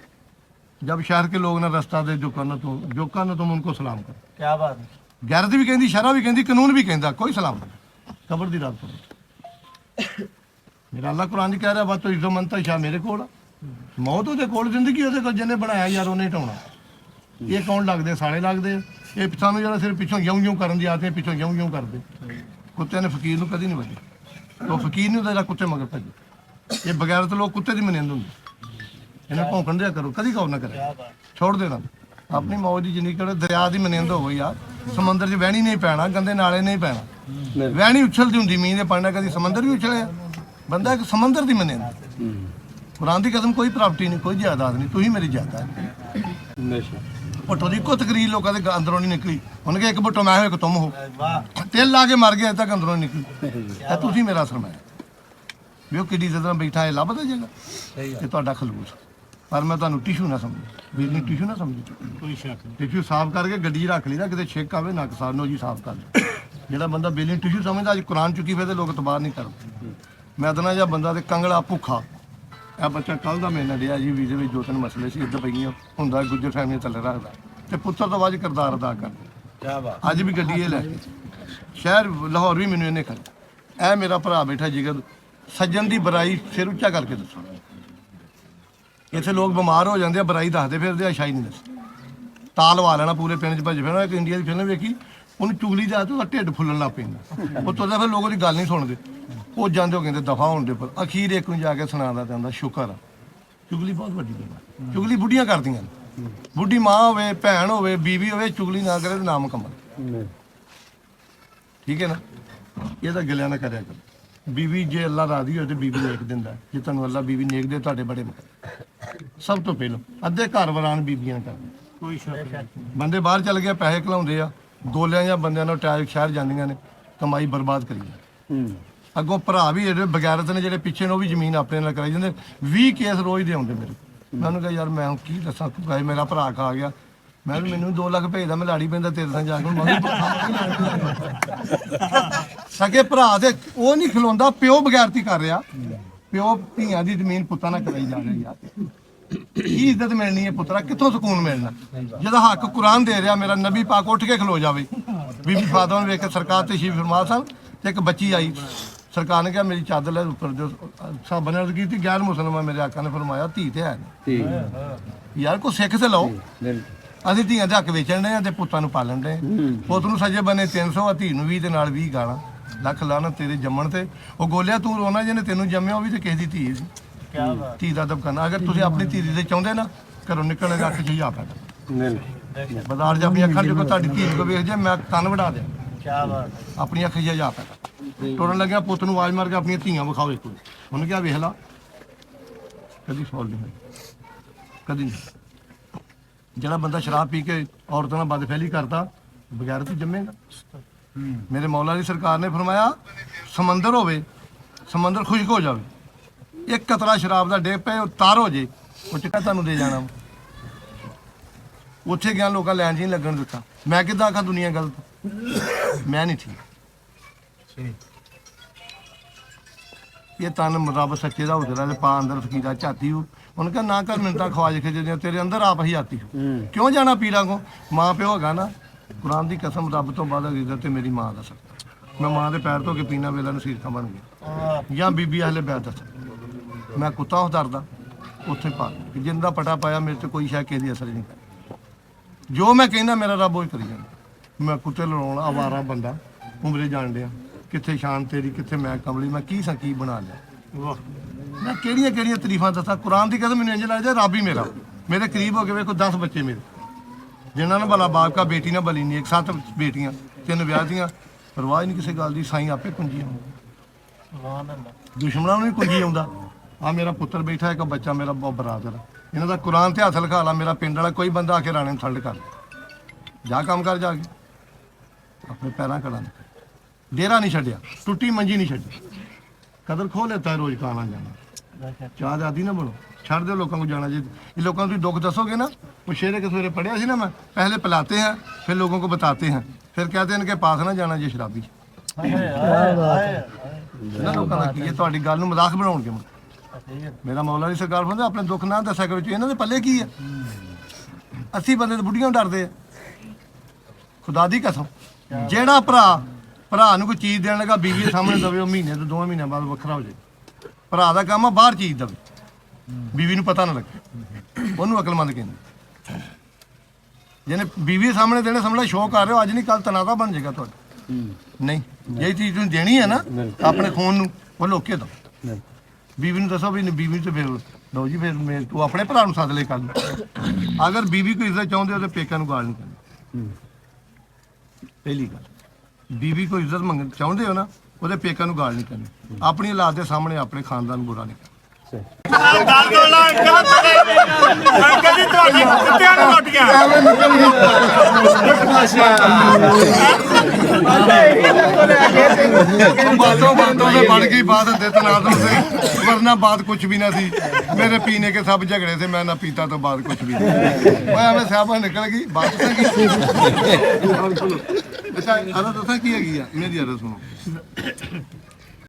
जब शहर के लोग ना रास्ता दे जो करना तुम उनको सलाम करो क्या बात है गैरत भी कहती शरा भी कहती कानून भी कहता कोई सलाम नहीं कबर दी रात करो मेरा अल्लाह कुरान कह रहा बात तो इज्जत मनता शाह मेरे को मौत ਉਹਦੇ ਕੋਲ ਜ਼ਿੰਦਗੀ ਉਹਦੇ ਕੋਲ ਜਿਹਨੇ ਬਣਾਇਆ ਯਾਰ ਉਹਨੇ ਢਾਉਣਾ ਇਹ ਕੌਣ ਲੱਗਦੇ ਸਾਲੇ ਲੱਗਦੇ ਇਹ ਸਾਨੂੰ ਜਿਹੜਾ ਸਿਰ ਪਿੱਛੋਂ ਜਿਉਂ ਕਰਨ ਦੀ ਆਦਤ ਹੈ ਪਿੱਛੋਂ ਜਿਉਂ ਕਰਦੇ ਕੁੱਤਿਆਂ ਨੇ ਫਕੀਰ ਨੂੰ ਕਦੀ ਨਹੀਂ ਵੱਢਿਆ ਉਹ ਫਕੀਰ ਨੂੰ ਤਾਂ ਕੁੱਤੇ ਮਗਰ ਭੱਜੇ ਇਹ ਬਗੈਰਤ ਲੋਕ ਕੁੱਤੇ ਦੀ ਮਨਿੰਦ ਹੁੰਦੇ ਇਹਨੇ ਭੌਂਕਣ ਦਿਆ ਕਰੋ, ਕਦੀ ਕੌਰ ਨਾ ਕਰੇ, ਛੋੜ ਦੇਣਾ ਆਪਣੀ ਮੌਜ ਦੀ ਜ਼ਿੰਦਗੀ ਕਰੋ। ਦਰਿਆ ਦੀ ਮਨਿੰਦ ਹੋਵੋ ਯਾਰ, ਸਮੁੰਦਰ 'ਚ ਵਹਿਣੀ ਨਹੀਂ ਪੈਣਾ, ਗੰਦੇ ਨਾਲੇ ਨਹੀਂ ਪੈਣਾ। ਵਹਿਣੀ ਉਛਲਦੀ ਹੁੰਦੀ ਮੀਂਹ ਦੇ ਪਾਣੀ ਨਾਲ, ਕਦੀ ਸਮੁੰਦਰ ਵੀ ਉਛਲਿਆ। ਬੰਦਾ ਇੱਕ ਸਮੁੰਦਰ ਦੀ ਮਨਿੰਦ। ਕੁਰਾਨ ਦੀ ਕਸਮ, ਕੋਈ ਪ੍ਰਾਪਰਟੀ ਨਹੀਂ, ਕੋਈ ਜਾਇਦਾਦ ਨਹੀਂ, ਤੁਸੀਂ ਮੇਰੀ ਜਾਇਦਾਦ। ਭੁੱਟੋ ਦੀ ਇੱਕੋ ਤਕਰੀਰ ਲੋਕਾਂ ਦੇ ਅੰਦਰੋਂ ਨਹੀਂ ਨਿਕਲੀ। ਉਹਨੇ ਕਿਹਾ ਇੱਕ ਭੁੱਟੋ ਮੈਂ ਹੋ, ਇੱਕ ਤੁਮ ਹੋ। ਤੇਲ ਲਾ ਕੇ ਮਰ ਗਿਆ, ਅਜੇ ਤੱਕ ਅੰਦਰੋਂ ਨਹੀਂ ਨਿਕਲੀ। ਇਹ ਤੁਸੀਂ ਮੇਰਾ ਸਰਮਾਇਆ। ਵੀ ਉਹ ਕਿੱਡੀ ਜ਼ਰਾ ਬੈਠਾ ਹੈ, ਲੱਭਦਾ ਜਗ੍ਹਾ ਇਹ ਤੁਹਾਡਾ ਖਲੂਸ। ਪਰ ਮੈਂ ਤੁਹਾਨੂੰ ਟਿਸ਼ੂ ਨਾ ਸਮਝੀ, ਵੀਰ ਨੂੰ ਟਿਸ਼ੂ ਨਾ ਸਮਝੀ। ਕੋਈ ਸ਼ੱਕ ਨਹੀਂ। ਟਿਸ਼ੂ ਸਾਫ਼ ਕਰਕੇ ਗੱਡੀ 'ਚ ਰੱਖ ਲਈ ਨਾ, ਕਿਤੇ ਛਿੱਕ ਆਵੇ ਨੱਕ ਸਾਫ਼ ਨੋ ਜੀ ਸਾਫ਼ ਕਰ ਲਓ। ਜਿਹੜਾ ਬੰਦਾ ਬੇਲੀ ਟਿਸ਼ੂ ਸਮਝਦਾ, ਅੱਜ ਕੁਰਾਨ ਚੁੱਕੀ ਫਿਰ ਤੇ ਲੋਕ ਤਬਾਹ ਨਹੀਂ ਕਰਦੇ। ਮੈਂ ਤਾਂ ਨਾ ਜਾਂ ਬੰਦਾ ਤੇ ਕੰਗਲਾ ਭੁੱਖਾ। ਇਹ ਬੱਚਾ ਕੱਲ ਦਾ ਮੇਰੇ ਨਾਲ ਡਿਆ ਜੀ, ਵੀਜ਼ੇ ਵਿੱਚ 2-3 ਮਸਲੇ ਸੀ, ਇੱਦਾਂ ਪਈਆਂ ਹੁੰਦਾ ਗੁੱਜਰ ਫੈਮਿਲੀ ਥੱਲੇ ਰੱਖਦਾ ਤੇ ਪੁੱਤਰ ਤੋਂ ਬਾਅਦ ਕਿਰਦਾਰ ਅਦਾ ਕਰਦਾ। ਅੱਜ ਵੀ ਗੱਡੀ ਇਹ ਲੈ ਕੇ ਸ਼ਹਿਰ ਲਾਹੌਰ ਵੀ ਮੈਨੂੰ ਇਹਨੇ ਖੜਿਆ। ਇਹ ਮੇਰਾ ਭਰਾ ਬੈਠਾ ਜਿਗਰ, ਸੱਜਣ ਦੀ ਬੁਰਾਈ ਸਿਰ ਉੱਚਾ ਕਰਕੇ ਦੱਸੋ। ਇੱਥੇ ਲੋਕ ਬਿਮਾਰ ਹੋ ਜਾਂਦੇ ਆ, ਬੁਰਾਈ ਦੱਸਦੇ ਫਿਰਦੇ ਆ, ਸ਼ਾਈ ਨਹੀਂ ਦੱਸਦੇ। ਤਾਲ ਵਾ ਲੈਣਾ ਪੂਰੇ ਪਿੰਡ 'ਚ ਭੱਜ ਫਿਰਨਾ। ਇੱਕ ਇੰਡੀਆ ਦੀ ਫਿਲਮ ਵੇਖੀ, ਉਹਨੂੰ ਚੁਗਲੀ ਜਾ ਕੇ ਉਹਦਾ ਢਿੱਡ ਫੁੱਲਣ ਲੱਗ ਪੈਂਦਾ। ਉਹ ਤੁਰਦਾ ਫਿਰ ਲੋਕ ਉਹਦੀ ਗੱਲ ਨਹੀਂ ਸੁਣਦੇ, ਉਹ ਜਾਂਦੇ ਹੋ ਕਹਿੰਦੇ ਦਫਾ ਹੋਣ ਦੇ। ਪਰ ਅਖੀਰ ਇੱਕ ਨੂੰ ਜਾ ਕੇ ਸੁਣਾਉਂਦਾ ਜਾਂਦਾ ਸ਼ੁਕਰ ਆ। ਚੁਗਲੀ ਬਹੁਤ ਵੱਡੀ ਗੱਲ ਆ। ਚੁਗਲੀ ਬੁੱਢੀਆਂ ਕਰਦੀਆਂ ਨੇ। ਬੁੱਢੀ ਮਾਂ ਹੋਵੇ, ਭੈਣ ਹੋਵੇ, ਬੀਵੀ ਹੋਵੇ, ਚੁਗਲੀ ਨਾ ਕਰੇ ਤੇ ਨਾਮ ਕਮਾਏ। ਠੀਕ ਹੈ ਨਾ, ਇਹ ਤਾਂ ਗਿਲਿਆ ਨਾ ਕਰਿਆ ਕਰੋ। ਬੀਵੀ ਜੇ ਅੱਲਾ ਰਾਜ਼ੀ ਹੋਏ ਤੇ ਬੀਵੀ ਨੇਕ ਦਿੰਦਾ। ਜੇ ਤੁਹਾਨੂੰ ਅੱਲਾ ਬੀਵੀ ਨੇਕ ਦੇ, ਤੁਹਾਡੇ ਬੜੇ ਸਭ ਤੋਂ ਪਹਿਲਾਂ ਅੱਧੇ ਘਰ ਵਰਾਨ ਬੀਬੀਆਂ ਕਰਦੇ। ਕੋਈ ਸ਼ੱਕ ਨਹੀਂ। ਬੰਦੇ ਬਾਹਰ ਚੱਲ ਗਏ, ਪੈਸੇ ਘਲਾਉਂਦੇ ਆ, ਗੋਲਿਆਂ ਜਾਂ ਬੰਦਿਆਂ ਨਾਲ ਅਟੈਚ ਸ਼ਹਿਰ ਜਾਂਦੀਆਂ ਨੇ, ਕਮਾਈ ਬਰਬਾਦ ਕਰੀ ਜਾਂਦੇ। ਅੱਗੋਂ ਭਰਾ ਵੀ ਜਿਹੜੇ ਬਗੈਰਤ ਨੇ, ਜਿਹੜੇ ਪਿੱਛੇ ਨੇ, ਉਹ ਵੀ ਜ਼ਮੀਨ ਆਪਣੇ ਨਾਲ ਕਰਾਈ ਜਾਂਦੇ। 20 ਕੇਸ ਰੋਜ਼ ਦੇ ਆਉਂਦੇ ਮੇਰੇ। ਮੈਂ ਉਹਨੂੰ ਕਿਹਾ ਯਾਰ ਮੈਂ ਕੀ ਦੱਸਾਂ, ਮੇਰਾ ਭਰਾ ਖਾ ਗਿਆ। ਮੈਂ ਕਿਹਾ ਮੈਨੂੰ 2 ਲੱਖ ਭੇਜਦਾ, ਮੈਂ ਲਾੜੀ ਪੈਂਦਾ ਤੇਰੇ ਨਾਲ ਜਾ ਕੇ। ਸਕੇ ਭਰਾ ਦੇ ਉਹ ਨਹੀਂ ਖਲੋਂਦਾ, ਪਿਓ ਬਗੈਰਤੀ ਕਰ ਰਿਹਾ। ਪਿਓ ਧੀਆਂ ਦੀ ਜ਼ਮੀਨ ਪੁੱਤਾਂ ਨਾਲ ਕਰਾਈ ਜਾ ਰਿਹਾ ਯਾਰ। ਕੀ ਇੱਜ਼ਤ ਮਿਲਣੀ ਹੈ ਪੁੱਤਰਾ, ਕਿੱਥੋਂ ਸਕੂਨ ਮਿਲਣਾ? ਜਿਹਦਾ ਹੱਕ ਕੁਰਾਨ ਦੇ ਰਿਹਾ, ਮੇਰਾ ਨਬੀ ਪਾਕ ਉੱਠ ਕੇ ਖਲੋ ਜਾਵੇ। ਬੀਬੀ ਫਾਤਿਮਾ ਨੂੰ ਵੇਖ ਕੇ ਸਰਕਾਰ ਤਸ਼ਰੀਫ ਫਰਮਾ ਸਨ ਤੇ ਇੱਕ ਬੱਚੀ ਆਈ। ਸਰਕਾਰ ਨੇ ਕਿਹਾ ਮੇਰੀ ਚਾਦਰ ਲੈ ਉੱਪਰ ਜੋ ਸਭ ਨੇ ਅਰਜ਼ ਕੀਤੀ, ਗੈਰ ਮੁਸਲਮਾਨ ਮੇਰੇ ਆਕਾ ਨੇ ਫਰਮਾਇਆ ਧੀ ਤੇ ਹੈ ਨਹੀਂ। ਯਾਰ ਕੋ ਸਿੱਖ ਤੇ ਲਓ। ਅਸੀਂ ਧੀਆਂ ਦੇ ਹੱਕ ਵੇਚਣ ਦੇ ਆ ਤੇ ਪੁੱਤਾਂ ਨੂੰ ਪਾਲਣ ਦੇ। ਪੁੱਤ ਨੂੰ ਸਜੇ ਬਨੇ 300 ਆ, ਧੀ ਨੂੰ 20 ਦੇ ਨਾਲ 20 ਗਾਲਾਂ। ਲੱਖ ਲਾਹਨਤ ਤੇਰੇ ਜੰਮਣ ਤੇ। ਉਹ ਗੋਲਿਆ ਤੂੰ ਰੋਣਾ ਜਿਹਨੇ ਤੈਨੂੰ ਜੰਮਿਆ, ਉਹ ਵੀ ਤੇ ਕਿਸੇ ਦੀ ਧੀ ਸੀ। ਧੀ ਦਾ ਅਦਬ ਕਰਨਾ। ਅਗਰ ਤੁਸੀਂ ਆਪਣੀ ਧੀ ਦੇ ਚਾਹੁੰਦੇ ਨਾ, ਘਰੋਂ ਨਿਕਲਣ ਦਾ ਅੱਖ ਚ ਜਾ ਪੈਦਾ। ਬਾਜ਼ਾਰ 'ਚ ਆਪਣੀ ਅੱਖਾਂ ਜਦੋਂ ਤੁਹਾਡੀ ਧੀ ਨੂੰ ਵੇਖ ਜੇ, ਮੈਂ ਕੰਨ ਵੜਾ ਦਿਆਂ। ਆਪਣੀ ਅੱਖ ਜਾ ਪੈਦਾ। ਟੁਰਨ ਲੱਗਿਆ ਪੁੱਤ ਨੂੰ ਆਵਾਜ਼ ਮਾਰ ਕੇ ਆਪਣੀਆਂ ਧੀਆਂ ਵਿਖਾਓ ਇੱਕ। ਉਹਨੇ ਕਿਹਾ ਵੇਖ ਲਾ, ਕਦੀ ਸੌਲ ਨਹੀਂ ਹੋਈ, ਕਦੀ ਨਹੀਂ। ਜਿਹੜਾ ਬੰਦਾ ਸ਼ਰਾਬ ਪੀ ਕੇ ਔਰਤਾਂ ਨਾਲ ਬਦਫੈਲੀ ਕਰਦਾ, ਬਗੈਰ ਤੋਂ ਜੰਮੇਗਾ। ਮੇਰੇ ਮੌਲਾ ਦੀ ਸਰਕਾਰ ਨੇ ਫਰਮਾਇਆ ਸਮੁੰਦਰ ਹੋਵੇ, ਸਮੁੰਦਰ ਖੁਸ਼ਕ ਹੋ ਜਾਵੇ, ਇੱਕ ਕਤਰਾ ਸ਼ਰਾਬ ਦਾ ਡਿੱਗ ਪਏ, ਉਹ ਤਾਰ ਹੋ ਜੇ, ਉਹ ਚਿੱਟਾ ਤੁਹਾਨੂੰ ਦੇ ਜਾਣਾ। ਉੱਥੇ ਗਿਆ, ਲੋਕਾਂ ਲੈਣ 'ਚ ਨਹੀਂ ਲੱਗਣ ਦਿੱਤਾ। ਮੈਂ ਕਿੱਦਾਂ ਆਖਾਂ ਦੁਨੀਆ ਗਲਤ? ਮੈਂ ਨਹੀਂ ਠੀਕ। ਇਹ ਤਨ ਰੱਬ ਸੱਚੇ ਦਾ ਉਤਰਾ ਤੇ ਪਾ ਅੰਦਰ ਫਕੀਰਾ ਝਾਤੀ ਹੂੰ। ਉਹਨੇ ਕਿਹਾ ਨਾ ਕਰ ਮਿੰਟਾਂ ਖਵਾਜ ਖਿੱਚਦੇ, ਤੇਰੇ ਅੰਦਰ ਆਪ ਹੀ ਆਤੀ ਹੂੰ। ਕਿਉਂ ਜਾਣਾ ਪੀਰਾਂ ਕੋ? ਮਾਂ ਪਿਓ ਹੈਗਾ ਨਾ। ਕੁਰਾਨ ਦੀ ਕਸਮ, ਰੱਬ ਤੋਂ ਬਾਅਦ ਅਗੀਜ਼ਤ ਤੇ ਮੇਰੀ ਮਾਂ ਦਾ ਸਕਦਾ। ਮੈਂ ਮਾਂ ਦੇ ਪੈਰ ਧੋ ਕੇ ਪੀਣਾ ਵੇਲਾ ਨਸੀਰਤਾਂ ਬਣ ਗਿਆ। ਜਾਂ ਬੀਬੀ ਅਹਲੇ ਬੈਤ ਦਾ। ਮੈਂ ਕੁੱਤਾ ਉਤਾਰਦਾ ਉੱਥੇ ਪਾ ਜਿੰਦਾ ਪਟਾ ਪਾਇਆ, ਮੇਰੇ ਤੇ ਕੋਈ ਸ਼ਾਇਦ ਕਿਸੇ ਦੀ ਅਸਰ ਨਹੀਂ ਕਰਦਾ। ਜੋ ਮੈਂ ਕਹਿੰਦਾ ਮੇਰਾ ਰੱਬ ਉਹ ਹੀ ਕਰੀ ਜਾਂਦਾ। ਮੈਂ ਕੁੱਤੇ ਲੜਾਉਣ ਆਵਾਰਾ ਬੰਦਾ ਉਮਰੇ ਜਾਣ ਡਿਆ। ਕਿੱਥੇ ਸ਼ਾਨ ਤੇਰੀ, ਕਿੱਥੇ ਮੈਂ ਕਮਲੀ, ਮੈਂ ਕੀ ਸਾਂ ਕੀ ਬਣਾ ਲਿਆ। ਮੈਂ ਕਿਹੜੀਆਂ ਕਿਹੜੀਆਂ ਤਾਰੀਫਾਂ ਦੱਸਾਂ। ਕੁਰਾਨ ਦੀ ਕਸਮ, ਮੈਨੂੰ ਇੰਝ ਲੱਗਦਾ ਰੱਬ ਹੀ ਮੇਰਾ ਮੇਰੇ ਕਰੀਬ ਹੋ ਕੇ ਵੇਖੋ। 10 ਬੱਚੇ ਮੇਰੇ, ਜਿਨ੍ਹਾਂ ਨੂੰ ਭਲਾ ਬਾਪ ਕਾ ਬੇਟੀ ਨਾ ਬਲੀ ਨਹੀਂ, 7 ਬੇਟੀਆਂ, 3 ਵਿਆਹ ਦੀਆਂ, ਪਰਵਾਹ ਨਹੀਂ ਕਿਸੇ ਗੱਲ ਦੀ। ਸਾਈਂ ਆਪੇ ਕੁੰਜੀ ਆਉਂਦਾ, ਦੁਸ਼ਮਣਾਂ ਨੂੰ ਵੀ ਕੁੰਜੀ ਆਉਂਦਾ। ਆ ਮੇਰਾ ਪੁੱਤਰ ਬੈਠਾ, ਇੱਕ ਬੱਚਾ ਮੇਰਾ ਬਹੁਤ ਬਰਾਦਰ। ਇਹਨਾਂ ਦਾ ਕੁਰਾਨ ਤੇ ਹੱਥ ਲਿਖਾ ਲਾ। ਮੇਰਾ ਪਿੰਡ ਵਾਲਾ ਕੋਈ ਬੰਦਾ ਆ ਕੇ ਰਾਣੇ ਨੂੰ ਥੱਲੜ ਕਰ ਜਾ, ਕੰਮ ਕਰ ਜਾ ਕੇ ਆਪਣੇ ਪੈਰਾਂ ਖੜਾ। ਡੇਰਾ ਨਹੀਂ ਛੱਡਿਆ, ਟੁੱਟੀ ਮੰਜੀ ਨਹੀਂ ਛੱਡੀ। ਕਦਰ ਖੋਹ ਲੈਤਾ ਰੋਜ਼ ਕਾਣਾ ਜਾਣਾ। ਚਾਹ ਦੇ ਆਦੀ ਨਾ ਬਣੋ, ਛੱਡ ਦਿਓ ਲੋਕਾਂ ਨੂੰ ਜਾਣਾ। ਜੇ ਇਹ ਲੋਕਾਂ ਨੂੰ ਤੁਸੀਂ ਦੁੱਖ ਦੱਸੋਗੇ ਨਾ, ਉਹ ਸ਼ੇਰੇ ਕੇ ਸਵੇਰੇ ਪੜਿਆ ਸੀ ਨਾ ਮੈਂ, ਪਹਿਲੇ ਪਿਲਾਤੇ हैं फिर लोगों को बताते हैं, फिर कहते हैं इनके पास ना जाना ये शराबी। ਇਹਨਾਂ ਲੋਕਾਂ ਦਾ ਕੀ ਹੈ, ਤੁਹਾਡੀ ਗੱਲ ਨੂੰ ਮਜ਼ਾਕ ਬਣਾਉਣਗੇ। ਮੇਰਾ ਮੌਲਾ ਦੀ ਸਰਕਾਰ ਫਰਮਾਉਂਦਾ ਆਪਣੇ ਦੁੱਖ ਨਾ ਦੱਸਿਆ ਕਰੋ। ਇਹਨਾਂ ਦੇ ਪੱਲੇ ਕੀ ਹੈ? 80 ਬੰਦੇ ਤਾਂ ਬੁੱਢੀਆਂ ਡਰਦੇ ਆ। ਖੁਦਾ ਦੀ ਕਸਮ, ਜਿਹੜਾ ਭਰਾ ਨੂੰ ਕੋਈ ਚੀਜ਼ ਦੇਣ ਲੱਗਾ, ਬੀਵੀ ਦੇ ਸਾਹਮਣੇ ਦਵੇ, ਉਹ ਮਹੀਨੇ ਤੋਂ 2 ਮਹੀਨਿਆਂ ਬਾਅਦ ਵੱਖਰਾ ਹੋ ਜਾਏ। ਭਰਾ ਦਾ ਕੰਮ ਆ ਬਾਹਰ ਚੀਜ਼ ਦਵੇ, ਬੀਵੀ ਨੂੰ ਪਤਾ ਨਾ ਲੱਗੇ। ਉਹਨੂੰ ਅਕਲਮੰਦ ਕਹਿੰਦੇ। ਜਿਹਨੇ ਬੀਵੀ ਦੇ ਸਾਹਮਣੇ ਦੇਣੇ, ਸਮਝਣਾ ਸ਼ੌਕ ਕਰ ਰਹੇ ਹੋ, ਅੱਜ ਨਹੀਂ ਕੱਲ ਤਨਾਜ਼ਾ ਬਣ ਜਾਏਗਾ ਤੁਹਾਡਾ। ਨਹੀਂ, ਜਿਹੜੀ ਚੀਜ਼ ਤੁਸੀਂ ਦੇਣੀ ਹੈ ਨਾ ਆਪਣੇ ਖੂਨ ਨੂੰ, ਉਹ ਲੋਕੇ ਦੋ। ਬੀਵੀ ਨੂੰ ਦੱਸੋ ਵੀ ਬੀਵੀ ਤੇ ਫਿਰ ਲਓ ਜੀ ਫਿਰ ਤੂੰ ਆਪਣੇ ਭਰਾ ਨੂੰ ਸੱਦ ਲੈ ਕੱਲ ਅਗਰ ਬੀਬੀ ਕੋਈ ਇੱਜ਼ਤ ਚਾਹੁੰਦੇ ਉਹਦੇ ਪੇਕਿਆਂ ਨੂੰ ਗਾਲ ਨਹੀਂ ਕਰਨੀ ਪਹਿਲੀ ਗੱਲ ਬੀਬੀ ਕੋਈ ਇੱਜ਼ਤ ਮੰਗ ਚਾਹੁੰਦੇ ਹੋ ਨਾ ਉਹਦੇ ਪੇਕਿਆਂ ਨੂੰ ਗਾਲ ਨਹੀਂ ਕਰਨੀ ਆਪਣੀ ਔਲਾਦ ਦੇ ਸਾਹਮਣੇ ਆਪਣੇ ਖਾਨਦਾਨ ਨੂੰ ਬੁਰਾ ਨਹੀਂ ਕਰਨਾ बातों से बढ़ गई बात तनाज़ुर से वरना बात कुछ भी ना थी मेरे पीने के सब झगड़े थे मैं ना पीता तो बात कुछ भी नहीं मैं हमें साहब निकल गई बात अच्छा अदा दसा की है मेरी अदा सुनो